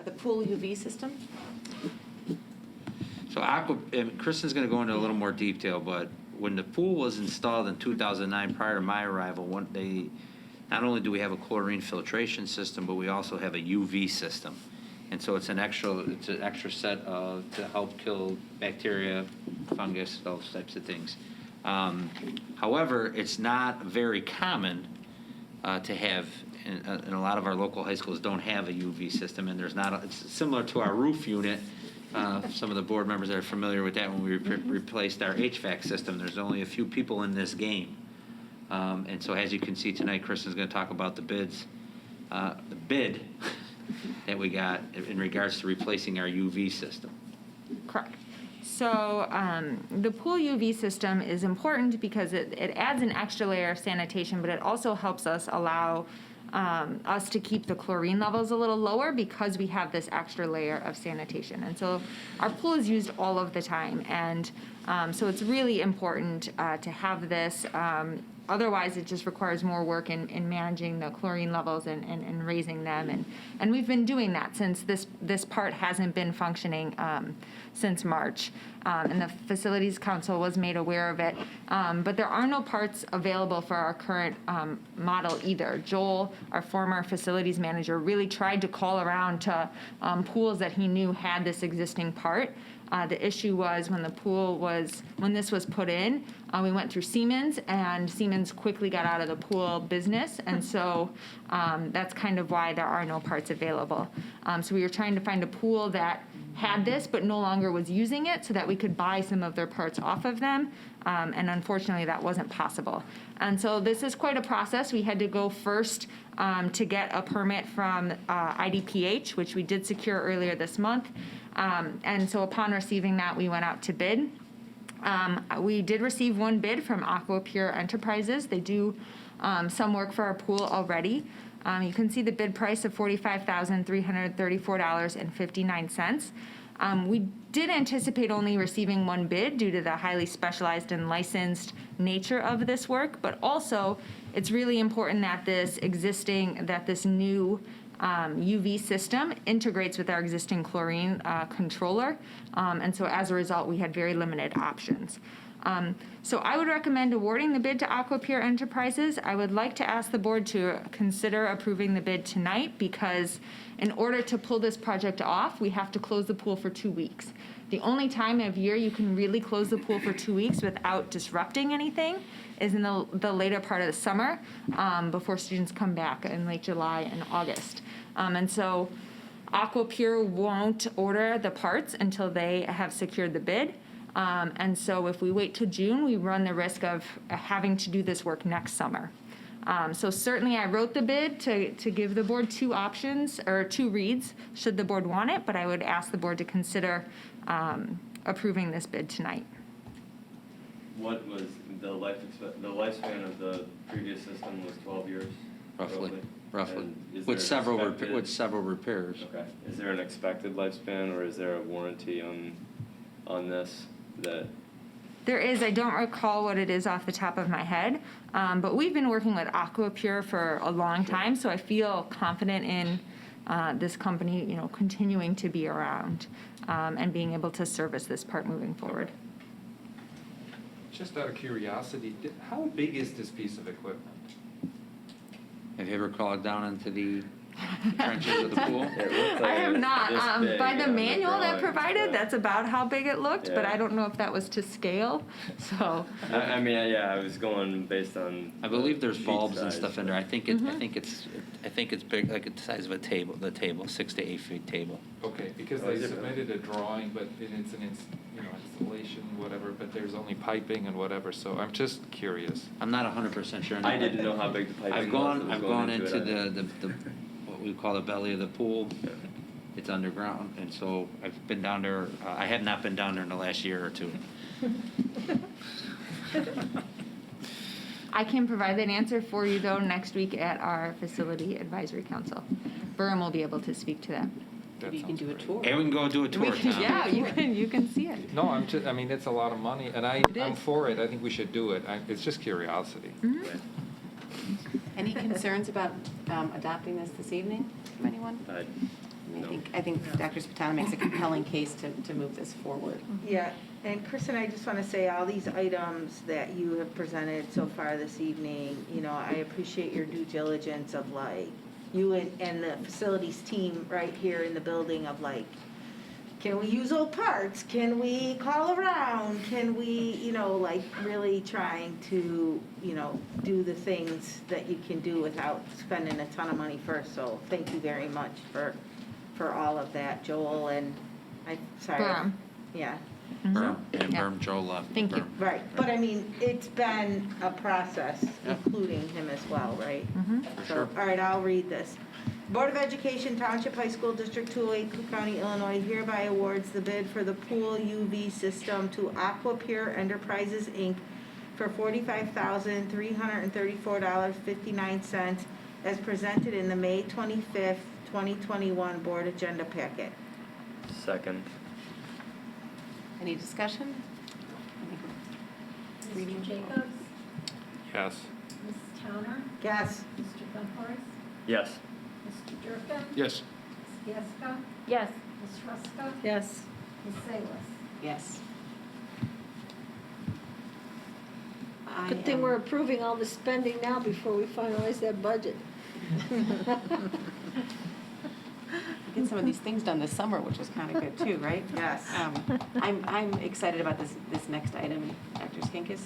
The pool UV system? So and Kristen's going to go into a little more detail, but when the pool was installed in 2009, prior to my arrival, not only do we have a chlorine filtration system, but we also have a UV system. And so it's an extra set to help kill bacteria, fungus, those types of things. However, it's not very common to have, and a lot of our local high schools don't have a UV system, and it's similar to our roof unit. Some of the board members are familiar with that when we replaced our HVAC system. There's only a few people in this game. And so as you can see tonight, Kristen's going to talk about the bid that we got in regards to replacing our UV system. Correct. So the pool UV system is important because it adds an extra layer of sanitation, but it also helps us allow us to keep the chlorine levels a little lower because we have this extra layer of sanitation. And so our pool is used all of the time. And so it's really important to have this. Otherwise, it just requires more work in managing the chlorine levels and raising them. And we've been doing that since this part hasn't been functioning since March. And the Facilities Council was made aware of it. But there are no parts available for our current model either. Joel, our former facilities manager, really tried to call around to pools that he knew had this existing part. The issue was when this was put in, we went through Siemens, and Siemens quickly got out of the pool business, and so that's kind of why there are no parts available. So we were trying to find a pool that had this but no longer was using it so that we could buy some of their parts off of them, and unfortunately that wasn't possible. And so this is quite a process. We had to go first to get a permit from IDPH, which we did secure earlier this month. And so upon receiving that, we went out to bid. We did receive one bid from AquaPure Enterprises. They do some work for our pool already. You can see the bid price of $45,334.59. We did anticipate only receiving one bid due to the highly specialized and licensed nature of this work, but also it's really important that this new UV system integrates with our existing chlorine controller, and so as a result, we had very limited options. So I would recommend awarding the bid to AquaPure Enterprises. I would like to ask the board to consider approving the bid tonight because in order to pull this project off, we have to close the pool for 2 weeks. The only time of year you can really close the pool for 2 weeks without disrupting anything is in the later part of the summer, before students come back in late July and August. And so AquaPure won't order the parts until they have secured the bid. And so if we wait till June, we run the risk of having to do this work next summer. So certainly I wrote the bid to give the board two options, or two reads, should the board want it, but I would ask the board to consider approving this bid tonight. What was the lifespan of the previous system was 12 years? Roughly. With several repairs. Okay. Is there an expected lifespan, or is there a warranty on this? There is. I don't recall what it is off the top of my head, but we've been working with AquaPure for a long time, so I feel confident in this company, continuing to be around and being able to service this part moving forward. Just out of curiosity, how big is this piece of equipment? Have you ever crawled down into the trenches of the pool? I have not. By the manual that provided, that's about how big it looked, but I don't know if that was to scale. So. I was going based on. I believe there's bulbs and stuff in there. I think it's big, like the size of a table. The table, 6 to 8 feet table. Okay, because they submitted a drawing, but it's an installation, whatever. But there's only piping and whatever. So I'm just curious. I'm not 100% sure. I didn't know how big the piping was. I've gone into the what we call the belly of the pool. Yeah. It's underground, and so I've been down there. I have not been down there in the last year or two. I can provide that answer for you, though, next week at our Facility Advisory Council. Burham will be able to speak to that. Maybe you can do a tour. And we can go do a tour, Tom. Yeah, you can see it. No, it's a lot of money, and I'm for it. I think we should do it. It's just curiosity. Mm-hmm. Any concerns about adopting this evening from anyone? No. I think I think Dr. Spatana makes a compelling case to move this forward. Yeah, and Kristen, I just want to say, all these items that you have presented so far this evening, you know, I appreciate your due diligence of like, you and the facilities team right here in the building of like, can we use old parts? Can we call around? Can we, you know, like really trying to, you know, do the things that you can do without spending a ton of money first. So thank you very much for all of that, Joel, and sorry. Berm. Yeah, Berm, and Yeah. Berm, Joe left. Thank you. Berm. right. But I mean, it's been a process, Yeah. including him as well, right? For So, sure. all right, I'll read this. Board of Education, Township High School District 208, Cook County, Illinois hereby awards the bid for the pool UV system to Aquapure Enterprises, Inc. for $45,334.59 as presented in the May 25th, 2021 Board Agenda Packet. Second. Any discussion? Mr. Jacobs? Yes. Mrs. Towner? Yes. Mr. Benhorst? Yes. Mr. Durkin? Yes. Ms. Gasko? Yes. Ms. Ruska? Yes. Ms. Salas? Yes. Good thing we're approving all the spending now before we finalize that budget. Get some of these things done this summer, which was kind of good too, right? Yes. I'm excited about this next item, Dr. Skinkis.